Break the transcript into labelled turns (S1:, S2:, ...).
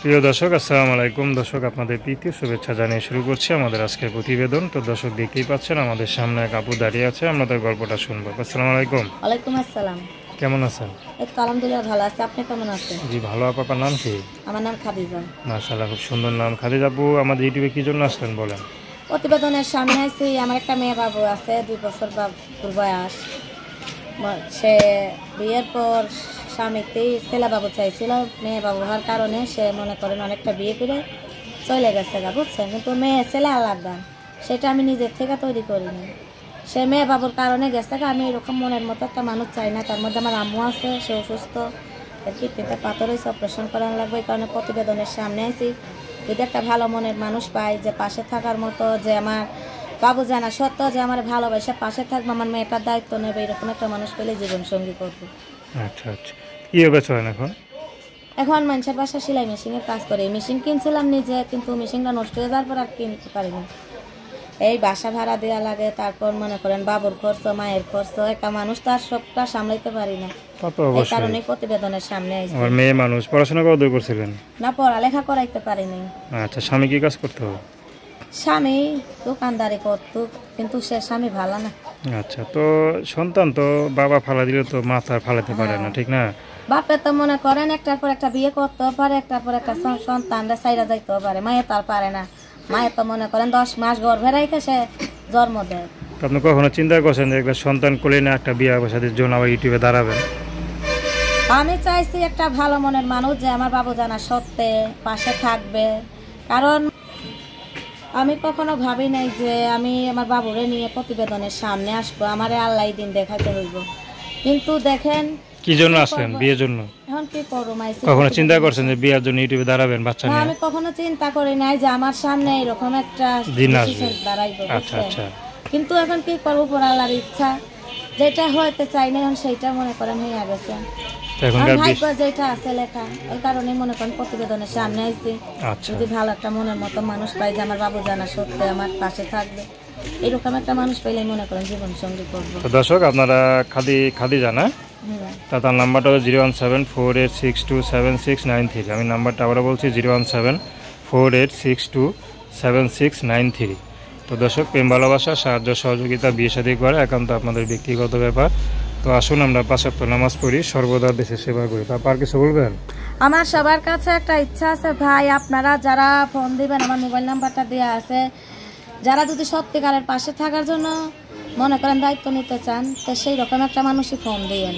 S1: প্রিয় দর্শক, আসসালামু আলাইকুম। দর্শক, আপনাদের প্রীতি শুভেচ্ছা জানিয়ে শুরু করছি আমাদের আজকের প্রতিবেদন। তো দর্শক, দেখতেই পাচ্ছেন আমাদের সামনে এক আপু দাঁড়িয়ে আছে, আমাদের গল্পটা শুনবো। আসসালামু আলাইকুম।
S2: ওয়ালাইকুম আসসালাম।
S1: কেমন আছেন?
S2: এই তো আলহামদুলিল্লাহ ভালো আছি। আপনি কেমন আছেন?
S1: জি ভালো। আপনার নাম কি?
S2: আমার নাম খাদিজা।
S1: মাশাআল্লাহ, খুব সুন্দর নাম। খাদিজা আপু, আমাদের ইউটিউবে কি জন্য আসলেন বলেন?
S2: প্রতিবেদনের সামনে আছি। আমার একটা মেয়ে বাবু আছে, 2 বছর বাবুর বয়স। সে বিয়ের পর স্বামীতেই ছেলে বাবু চাইছিল, মেয়ে বাবু হওয়ার কারণে সে মনে করেন অনেকটা বিয়ে করে চলে গেছে গা, বুঝছেন। কিন্তু মেয়ে ছেলে আলাদা, সেটা আমি নিজের থেকে তৈরি করিনি। সে মেয়ে বাবুর কারণে গেছে গা। আমি এরকম মনের মতো একটা মানুষ চাই না। তার মধ্যে আমার আম্মু আছে, সে অসুস্থ, এর কিডনিতে পাথর হয়েছে, অপারেশন করানো লাগবে। এই কারণে প্রতিবেদনের সামনে আছি। যদি একটা ভালো মনের মানুষ পাই, যে পাশে থাকার মতো, যে আমার বাবু জানা সত্য যে আমার ভালোবাসা পাশে থাকবে, আমার মেয়েটার দায়িত্ব নেবে, এরকম একটা মানুষ পেলে জীবন সঙ্গী করবো।
S1: আচ্ছা আচ্ছা, কীভাবে চলেন এখন?
S2: এখন মানুষের বাসা সেলাই মেশিনের কাজ করে। মেশিন কিনছিলাম নিজে, কিন্তু মেশিনটা নষ্ট হয়ে যাওয়ার পর আর কিনতে পারিনি। এই বাসা ভাড়া দেওয়া লাগে, তারপর মনে করেন বাবুর খরচ, মায়ের খরচ, একটা মানুষ তার সবটা সামলাইতে পারি না। এই কারণে প্রতিবেদনের সামনে আইছি।
S1: আমার মেয়ে মানুষ, পড়াশোনা কতদূর করছিলেন?
S2: না, পড়ালেখা করাইতে পারিনি।
S1: আচ্ছা, স্বামী কি কাজ করতে হবে?
S2: স্বামী দোকানদারি করতো, কিন্তু সে স্বামী ভালো না।
S1: আচ্ছা, তো সন্তান তো বাবা ফালা দিলে তো মাথা ফালাতে পারে না, ঠিক না?
S2: বাপে তো মনে করেন একটার পর একটা বিয়ে করতেও পারে, একটার পর একটা সন্তানরা সাইরা যাইতেও পারে। মায়ে তার পারে না। মায়ে তো মনে করেন 10 মাস গর্ভে রেখে সে জন্ম দেয়।
S1: আপনি কখনো চিন্তা করছেন যে একটা সন্তান কোলে না একটা বিয়ে সাথে জন্য আবার ইউটিউবে দাঁড়াবেন?
S2: আমি চাইছি একটা ভালো মনের মানুষ, যে আমার বাবু জানা সত্ত্বে পাশে থাকবে। কারণ আমি কখনো ভাবি নাই যে আমি আমার বাবুরে নিয়ে প্রতিবেদনের সামনে আসবো, আমারে আল্লাহ দিন দেখাতে হইব। কিন্তু দেখেন
S1: কি জন্য আসলেন? বিয়ের জন্য?
S2: এখন কি করবো মাইসি।
S1: কখনো চিন্তা করছেন যে বিয়ের জন্য ইউটিউবে দাঁড়াবেন বাচ্চা নিয়ে?
S2: আমি কখনো চিন্তা করি নাই যে আমার সামনে এরকম একটা
S1: দিন আসবে।
S2: দাঁড়াইবো।
S1: আচ্ছা আচ্ছা।
S2: কিন্তু এখন কি করবো, পর আল্লাহর ইচ্ছা। যেটা হইতে চাই না এখন সেইটা মনে করেন হয়ে গেছে। ভাগ্য যেটা আছে লেখা, এই কারণে মনে করেন প্রতিবেদনের সামনে আইছি। যদি ভালো একটা মনের মতো মানুষ পাই, যে আমার বাবু জানা সত্যি আমার পাশে থাকবে, এরকম একটা মানুষ পাইলে মনে করেন জীবন সঙ্গী করবো।
S1: তো দর্শক, আপনারা খাদিজা না? তার নাম্বারটা হলো 01748627693। আমি নাম্বারটা আবার বলছি, 01748627693। তো দর্শক, প্রেম ভালোবাসা, সাহায্য সহযোগিতা, বিয়ে শাদী করে একান্ত আপনাদের ব্যক্তিগত ব্যাপার। তো আসুন আমরা 5 ওয়াক্ত নামাজ পড়ি, সর্বদা দেশের সেবা করি। তারপর কিছু বলবেন?
S2: আমার সবার কাছে একটা ইচ্ছা আছে ভাই, আপনারা যারা ফোন দিবেন, আমার মোবাইল নাম্বারটা দেওয়া আছে, যারা যদি সত্যিকারের পাশে থাকার জন্য মনে করেন দায়িত্ব নিতে চান, তো সেই রকম একটা মানুষই ফোন দিয়েন।